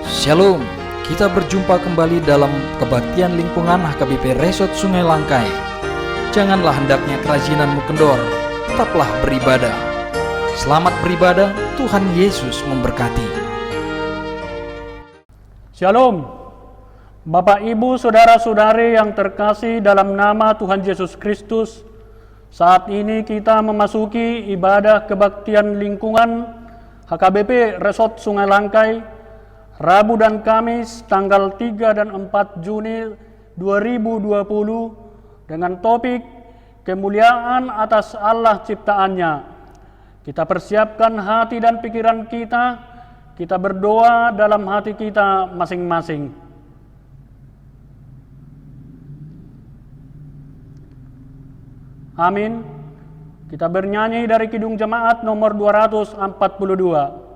Shalom, kita berjumpa kembali dalam kebaktian lingkungan HKBP Resort Sungai Langkai. Janganlah hendaknya kerajinanmu kendor, tetaplah beribadah. Selamat beribadah, Tuhan Yesus memberkati. Shalom, Bapak Ibu Saudara-saudari yang terkasih dalam nama Tuhan Yesus Kristus. Saat ini kita memasuki ibadah kebaktian lingkungan HKBP Resort Sungai Langkai, Rabu dan Kamis tanggal 3 dan 4 Juni 2020 dengan topik kemuliaan atas Allah ciptaannya. Kita persiapkan hati dan pikiran kita berdoa dalam hati kita masing-masing. Amin. Kita bernyanyi dari Kidung Jemaat nomor 242.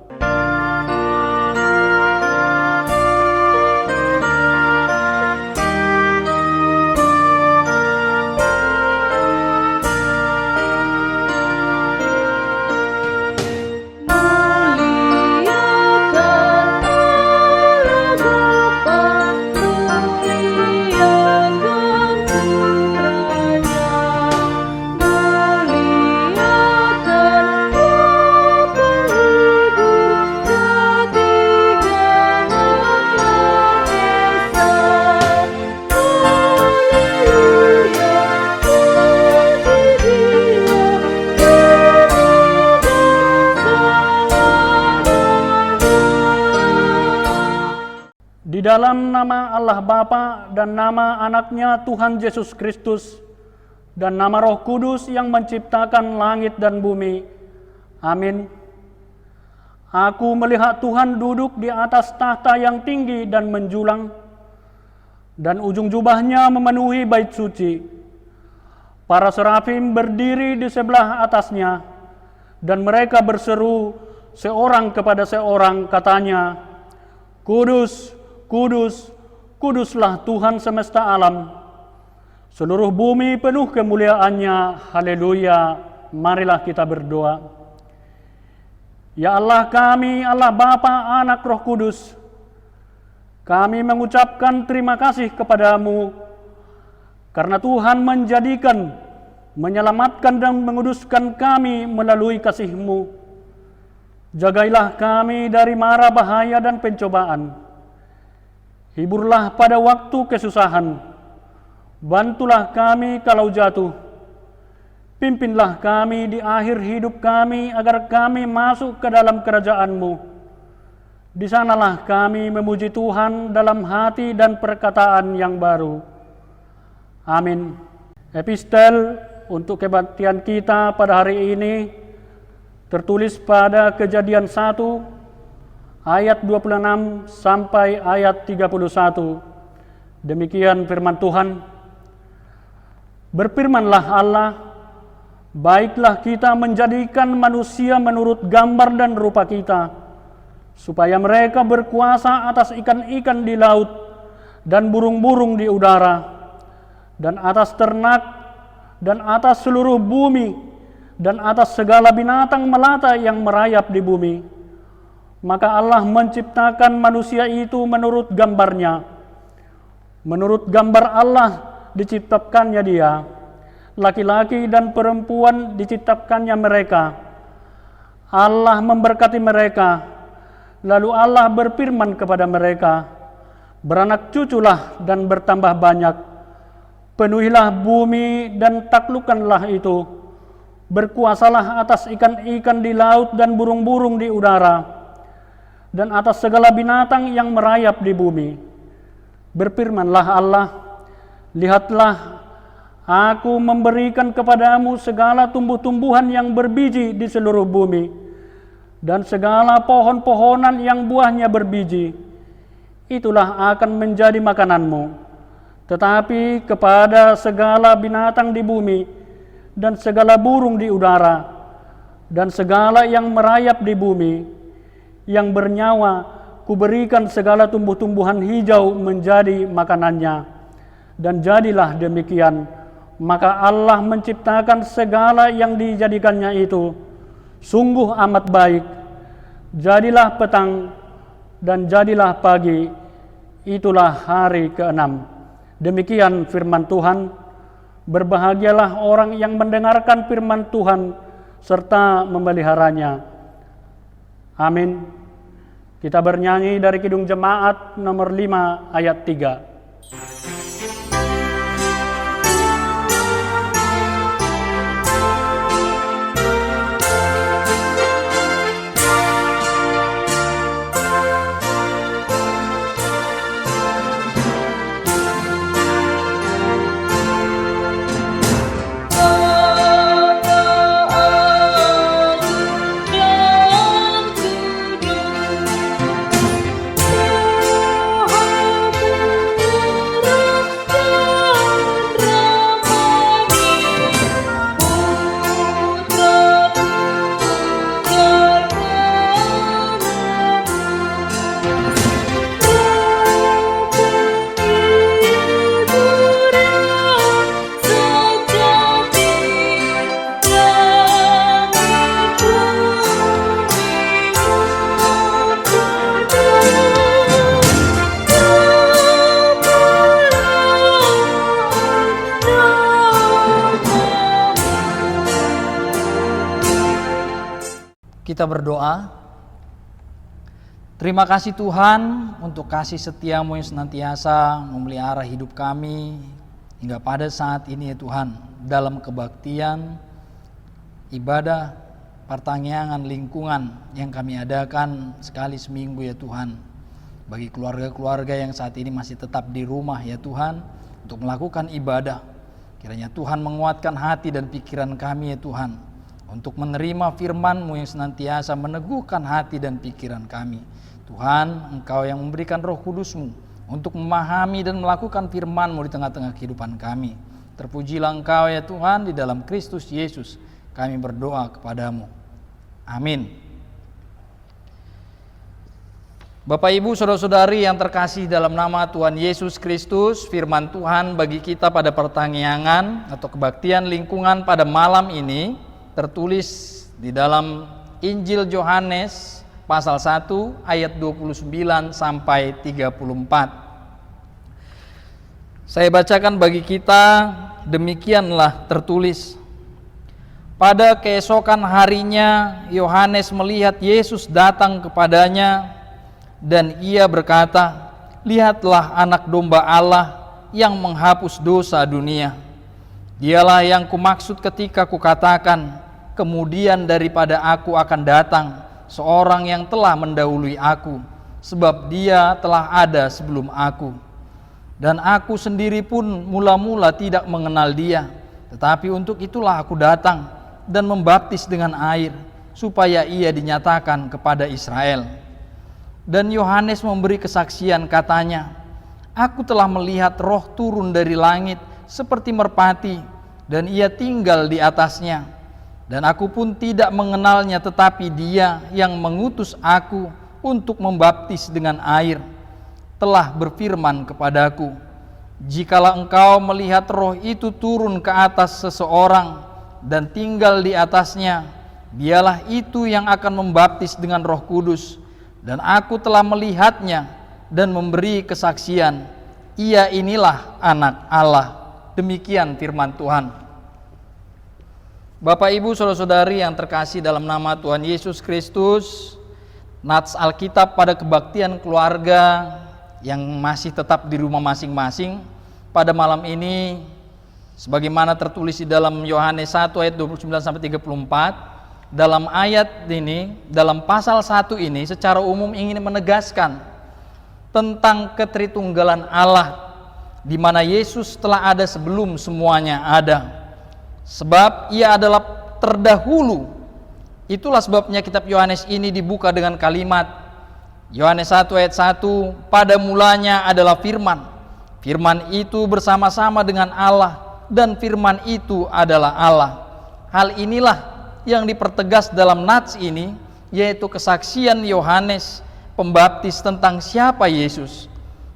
Di dalam nama Allah Bapa dan nama anaknya Tuhan Yesus Kristus dan nama Roh Kudus yang menciptakan langit dan bumi. Amin. Aku melihat Tuhan duduk di atas tahta yang tinggi dan menjulang, dan ujung jubahnya memenuhi bait suci. Para serafim berdiri di sebelah atasnya, dan mereka berseru seorang kepada seorang, katanya, Kudus, Kudus, Kuduslah Tuhan semesta alam. Seluruh bumi penuh kemuliaannya. Haleluya. Marilah kita berdoa. Ya Allah kami, Allah Bapa, Anak, Roh Kudus, kami mengucapkan terima kasih kepadamu karena Tuhan menjadikan, menyelamatkan dan menguduskan kami melalui kasih-Mu. Jagailah kami dari mara bahaya dan pencobaan. Hiburlah pada waktu kesusahan. Bantulah kami kalau jatuh. Pimpinlah kami di akhir hidup kami agar kami masuk ke dalam kerajaan-Mu. Di sanalah kami memuji Tuhan dalam hati dan perkataan yang baru. Amin. Epistel untuk kebaktian kita pada hari ini tertulis pada Kejadian 1 ayat 26 sampai ayat 31. Demikian firman Tuhan. Berfirmanlah Allah, baiklah kita menjadikan manusia menurut gambar dan rupa kita, supaya mereka berkuasa atas ikan-ikan di laut dan burung-burung di udara, dan atas ternak, dan atas seluruh bumi, dan atas segala binatang melata yang merayap di bumi. Maka Allah menciptakan manusia itu menurut gambarnya. Menurut gambar Allah diciptakannya dia. Laki-laki dan perempuan diciptakannya mereka. Allah memberkati mereka. Lalu Allah berfirman kepada mereka, beranak cuculah dan bertambah banyak. Penuhilah bumi dan taklukkanlah itu. Berkuasalah atas ikan-ikan di laut dan burung-burung di udara, dan atas segala binatang yang merayap di bumi. Berfirmanlah Allah, lihatlah, aku memberikan kepadamu segala tumbuh-tumbuhan yang berbiji di seluruh bumi, dan segala pohon-pohonan yang buahnya berbiji. Itulah akan menjadi makananmu. Tetapi kepada segala binatang di bumi, dan segala burung di udara, dan segala yang merayap di bumi, yang bernyawa, kuberikan segala tumbuh-tumbuhan hijau menjadi makanannya. Dan jadilah demikian. Maka Allah menciptakan segala yang dijadikannya itu sungguh amat baik. Jadilah petang, dan jadilah pagi, itulah hari ke-6. Demikian firman Tuhan. Berbahagialah orang yang mendengarkan firman Tuhan serta memeliharanya. Amin. Kita bernyanyi dari Kidung Jemaat nomor 5 ayat 3. Kita berdoa. Terima kasih Tuhan untuk kasih setiamu yang senantiasa memelihara hidup kami hingga pada saat ini ya Tuhan, dalam kebaktian, ibadah, pertanyaan lingkungan yang kami adakan sekali seminggu ya Tuhan. Bagi keluarga-keluarga yang saat ini masih tetap di rumah ya Tuhan, untuk melakukan ibadah, kiranya Tuhan menguatkan hati dan pikiran kami ya Tuhan, untuk menerima firman-Mu yang senantiasa meneguhkan hati dan pikiran kami. Tuhan, Engkau yang memberikan Roh Kudus-Mu untuk memahami dan melakukan firman-Mu di tengah-tengah kehidupan kami. Terpujilah Engkau ya Tuhan, di dalam Kristus Yesus kami berdoa kepadamu. Amin. Bapak Ibu saudara-saudari yang terkasih dalam nama Tuhan Yesus Kristus, firman Tuhan bagi kita pada pertanyaan atau kebaktian lingkungan pada malam ini tertulis di dalam Injil Yohanes pasal 1 ayat 29 sampai 34. Saya bacakan bagi kita, demikianlah tertulis. Pada keesokan harinya Yohanes melihat Yesus datang kepadanya dan ia berkata, "Lihatlah anak domba Allah yang menghapus dosa dunia. Dialah yang kumaksud ketika kukatakan, kemudian daripada aku akan datang seorang yang telah mendahului aku, sebab dia telah ada sebelum aku. Dan aku sendiri pun mula-mula tidak mengenal dia, tetapi untuk itulah aku datang dan membaptis dengan air, supaya ia dinyatakan kepada Israel." Dan Yohanes memberi kesaksian katanya, "Aku telah melihat Roh turun dari langit seperti merpati, dan ia tinggal di atasnya. Dan aku pun tidak mengenalnya, tetapi dia yang mengutus aku untuk membaptis dengan air telah berfirman kepadaku, jikalau engkau melihat Roh itu turun ke atas seseorang dan tinggal di atasnya, dialah itu yang akan membaptis dengan Roh Kudus. Dan aku telah melihatnya dan memberi kesaksian, ia inilah anak Allah." Demikian firman Tuhan. Bapak Ibu saudara-saudari yang terkasih dalam nama Tuhan Yesus Kristus, nats Alkitab pada kebaktian keluarga yang masih tetap di rumah masing-masing pada malam ini, sebagaimana tertulis di dalam Yohanes 1 ayat 29 sampai 34. Dalam ayat ini, dalam pasal 1 ini secara umum ingin menegaskan tentang ketritunggalan Allah, di mana Yesus telah ada sebelum semuanya ada. Sebab ia adalah terdahulu. Itulah sebabnya kitab Yohanes ini dibuka dengan kalimat Yohanes 1 ayat 1, "Pada mulanya adalah firman. Firman itu bersama-sama dengan Allah, dan firman itu adalah Allah." Hal inilah yang dipertegas dalam nats ini, yaitu kesaksian Yohanes Pembaptis tentang siapa Yesus.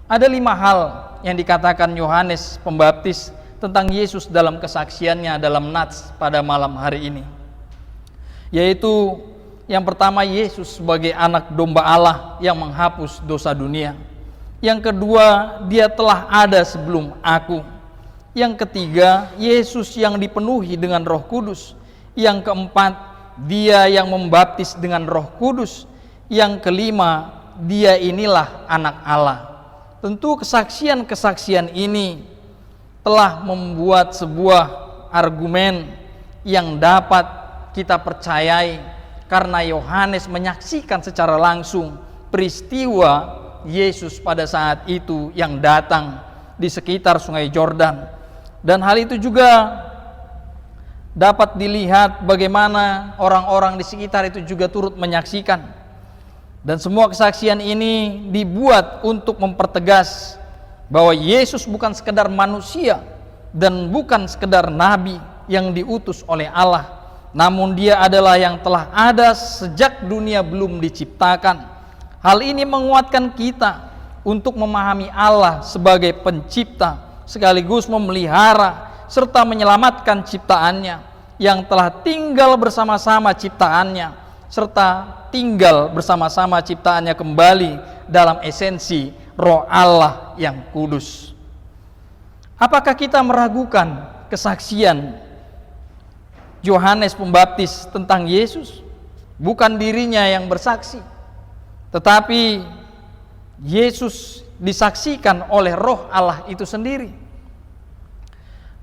Ada 5 hal yang dikatakan Yohanes Pembaptis tentang Yesus dalam kesaksiannya dalam nats pada malam hari ini, yaitu Yang pertama, Yesus sebagai anak domba Allah yang menghapus dosa dunia. Yang kedua, dia telah ada sebelum aku. Yang ketiga, Yesus yang dipenuhi dengan Roh Kudus. Yang keempat, dia yang membaptis dengan Roh Kudus. Yang kelima, dia inilah anak Allah. Tentu kesaksian-kesaksian ini telah membuat sebuah argumen yang dapat kita percayai, karena Yohanes menyaksikan secara langsung peristiwa Yesus pada saat itu yang datang di sekitar Sungai Yordan. Dan hal itu juga dapat dilihat bagaimana orang-orang di sekitar itu juga turut menyaksikan. Dan semua kesaksian ini dibuat untuk mempertegas bahwa Yesus bukan sekedar manusia dan bukan sekedar nabi yang diutus oleh Allah, namun dia adalah yang telah ada sejak dunia belum diciptakan. Hal ini menguatkan kita untuk memahami Allah sebagai pencipta, sekaligus memelihara serta menyelamatkan ciptaannya yang telah tinggal bersama-sama ciptaannya, serta tinggal bersama-sama ciptaannya kembali dalam esensi Roh Allah yang kudus. Apakah kita meragukan kesaksian Yohanes Pembaptis tentang Yesus? Bukan dirinya yang bersaksi, tetapi Yesus disaksikan oleh Roh Allah itu sendiri.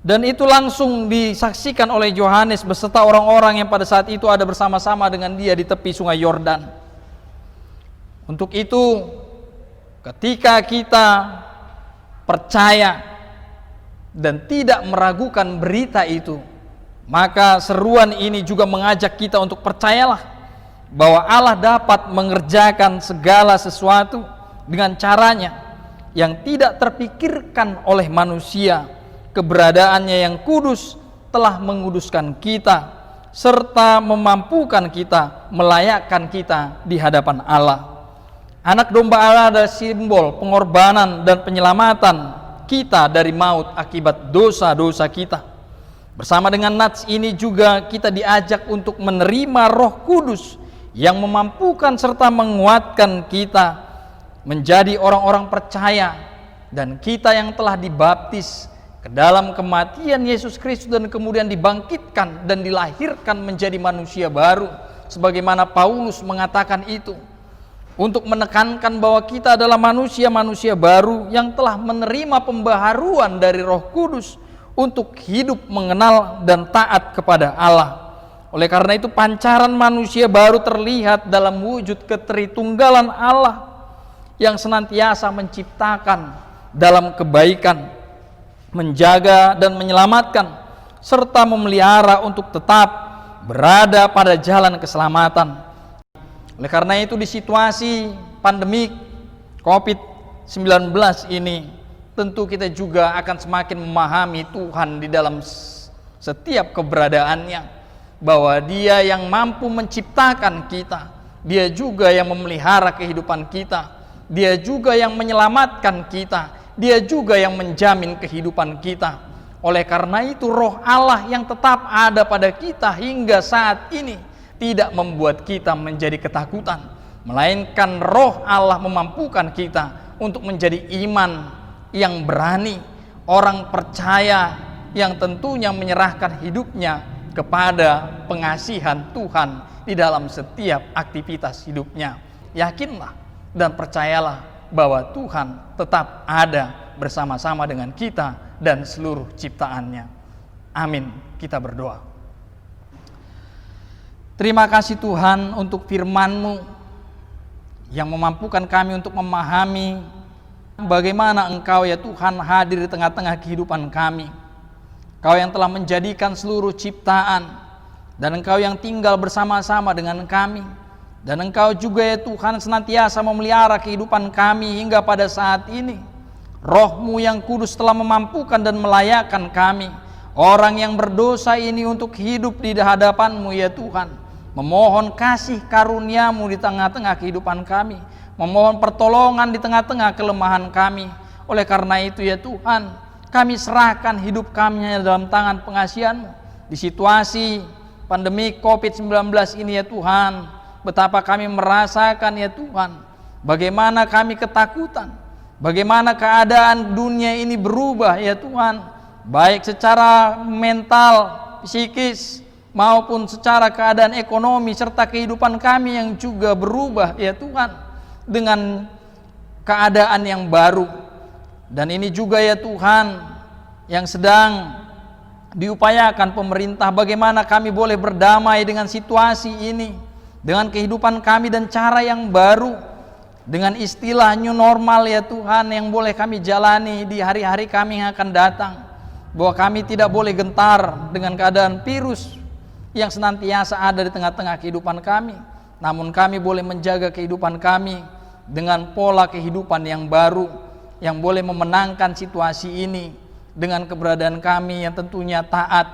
Dan itu langsung disaksikan oleh Yohanes beserta orang-orang yang pada saat itu ada bersama-sama dengan dia di tepi Sungai Yordan. Untuk itu, ketika kita percaya dan tidak meragukan berita itu, maka seruan ini juga mengajak kita untuk percayalah bahwa Allah dapat mengerjakan segala sesuatu dengan caranya yang tidak terpikirkan oleh manusia. Keberadaannya yang kudus telah menguduskan kita serta memampukan kita, melayakkan kita di hadapan Allah. Anak domba Allah adalah simbol pengorbanan dan penyelamatan kita dari maut akibat dosa-dosa kita. Bersama dengan nats ini juga kita diajak untuk menerima Roh Kudus yang memampukan serta menguatkan kita menjadi orang-orang percaya, dan kita yang telah dibaptis ke dalam kematian Yesus Kristus dan kemudian dibangkitkan dan dilahirkan menjadi manusia baru, sebagaimana Paulus mengatakan itu, untuk menekankan bahwa kita adalah manusia-manusia baru yang telah menerima pembaharuan dari Roh Kudus untuk hidup mengenal dan taat kepada Allah. Oleh karena itu, pancaran manusia baru terlihat dalam wujud ketritunggalan Allah yang senantiasa menciptakan dalam kebaikan, menjaga dan menyelamatkan, serta memelihara untuk tetap berada pada jalan keselamatan. Oleh karena itu, di situasi pandemik COVID-19 ini, tentu kita juga akan semakin memahami Tuhan di dalam setiap keberadaannya, bahwa Dia yang mampu menciptakan kita, Dia juga yang memelihara kehidupan kita, Dia juga yang menyelamatkan kita, Dia juga yang menjamin kehidupan kita. Oleh karena itu, Roh Allah yang tetap ada pada kita hingga saat ini tidak membuat kita menjadi ketakutan, melainkan Roh Allah memampukan kita untuk menjadi iman yang berani, orang percaya yang tentunya menyerahkan hidupnya kepada pengasihan Tuhan di dalam setiap aktivitas hidupnya. Yakinlah dan percayalah bahwa Tuhan tetap ada bersama-sama dengan kita dan seluruh ciptaannya. Amin. Kita berdoa. Terima kasih Tuhan untuk firman-Mu yang memampukan kami untuk memahami bagaimana Engkau ya Tuhan hadir di tengah-tengah kehidupan kami. Engkau yang telah menjadikan seluruh ciptaan, dan Engkau yang tinggal bersama-sama dengan kami. Dan Engkau juga ya Tuhan senantiasa memelihara kehidupan kami hingga pada saat ini. Roh-Mu yang kudus telah memampukan dan melayakkan kami, orang yang berdosa ini, untuk hidup di hadapan-Mu ya Tuhan. Memohon kasih karunia-Mu di tengah-tengah kehidupan kami, memohon pertolongan di tengah-tengah kelemahan kami. Oleh karena itu ya Tuhan, kami serahkan hidup kami dalam tangan pengasihan-Mu. Di situasi pandemi COVID-19 ini ya Tuhan, betapa kami merasakan ya Tuhan, bagaimana kami ketakutan, bagaimana keadaan dunia ini berubah ya Tuhan, baik secara mental, psikis, maupun secara keadaan ekonomi serta kehidupan kami yang juga berubah ya Tuhan, dengan keadaan yang baru. Dan ini juga ya Tuhan yang sedang diupayakan pemerintah, bagaimana kami boleh berdamai dengan situasi ini, dengan kehidupan kami dan cara yang baru, dengan istilah new normal ya Tuhan yang boleh kami jalani di hari-hari kami yang akan datang, bahwa kami tidak boleh gentar dengan keadaan virus yang senantiasa ada di tengah-tengah kehidupan kami, namun kami boleh menjaga kehidupan kami dengan pola kehidupan yang baru, yang boleh memenangkan situasi ini dengan keberadaan kami yang tentunya taat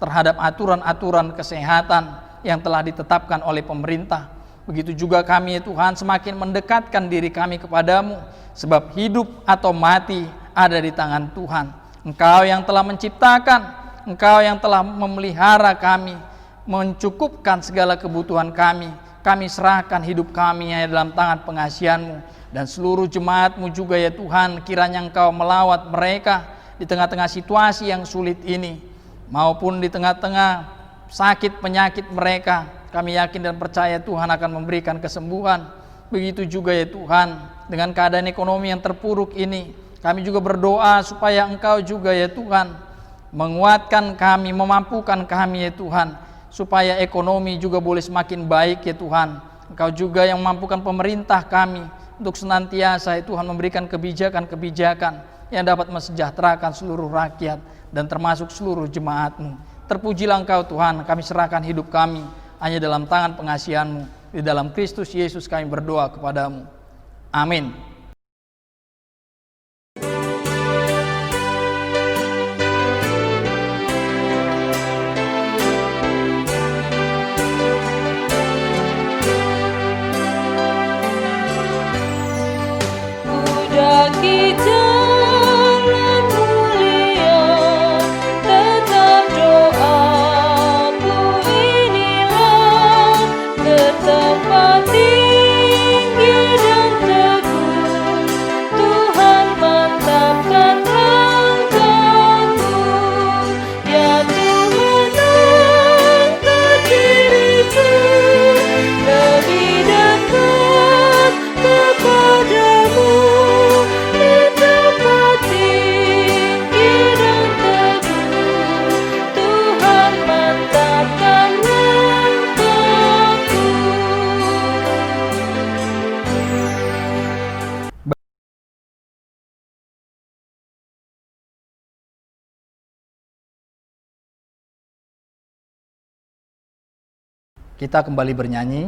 terhadap aturan-aturan kesehatan yang telah ditetapkan oleh pemerintah. Begitu juga kami ya Tuhan semakin mendekatkan diri kami kepadamu, sebab hidup atau mati ada di tangan Tuhan. Engkau yang telah menciptakan, Engkau yang telah memelihara kami, mencukupkan segala kebutuhan kami. Kami serahkan hidup kami ya dalam tangan pengasihan-Mu, dan seluruh jemaat-Mu juga ya Tuhan, kiranya Engkau melawat mereka di tengah-tengah situasi yang sulit ini, maupun di tengah-tengah sakit penyakit mereka. Kami yakin dan percaya Tuhan akan memberikan kesembuhan. Begitu juga ya Tuhan dengan keadaan ekonomi yang terpuruk ini, kami juga berdoa supaya Engkau juga ya Tuhan menguatkan kami, memampukan kami ya Tuhan, supaya ekonomi juga boleh semakin baik ya Tuhan. Engkau juga yang memampukan pemerintah kami untuk senantiasa ya Tuhan memberikan kebijakan-kebijakan yang dapat mensejahterakan seluruh rakyat dan termasuk seluruh jemaat-Mu. Terpujilah Engkau Tuhan, kami serahkan hidup kami hanya dalam tangan pengasihan-Mu. Di dalam Kristus Yesus kami berdoa kepadamu. Amin. Kita kembali bernyanyi.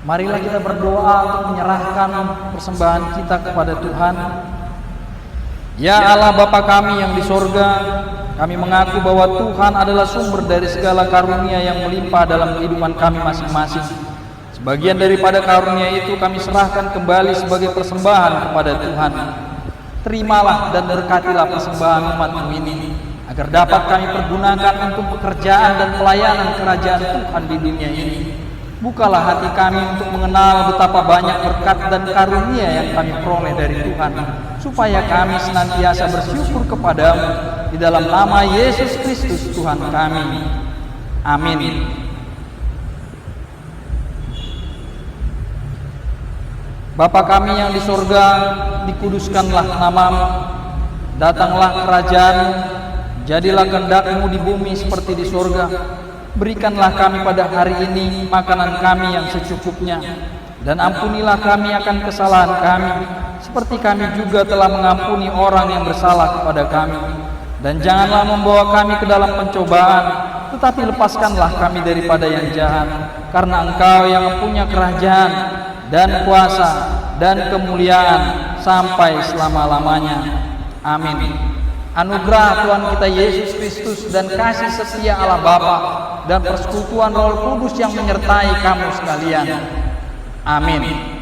Marilah kita berdoa untuk menyerahkan persembahan kita kepada Tuhan. Ya Allah Bapa kami yang di sorga, kami mengaku bahwa Tuhan adalah sumber dari segala karunia yang melimpah dalam kehidupan kami masing-masing. Sebagian daripada karunia itu kami serahkan kembali sebagai persembahan kepada Tuhan. terimalah dan berkatilah persembahan umat-Mu ini, agar dapat kami pergunakan untuk pekerjaan dan pelayanan kerajaan Tuhan di dunia ini. Bukalah hati kami untuk mengenal betapa banyak berkat dan karunia yang kami peroleh dari Tuhan, supaya kami senantiasa bersyukur kepadamu di dalam nama Yesus Kristus Tuhan kami. Amin. Bapa kami yang di sorga, dikuduskanlah namamu, datanglah kerajaan-Mu, jadilah kehendak-Mu di bumi seperti di sorga. Berikanlah kami pada hari ini makanan kami yang secukupnya, dan ampunilah kami akan kesalahan kami, seperti kami juga telah mengampuni orang yang bersalah kepada kami. Dan janganlah membawa kami ke dalam pencobaan, tetapi lepaskanlah kami daripada yang jahat, karena Engkau yang mempunyai kerajaan dan kuasa dan kemuliaan sampai selama-lamanya. Amin. Anugerah Tuhan kita Yesus Kristus dan kasih setia Allah Bapa dan persekutuan Roh Kudus yang menyertai kamu sekalian. Amin.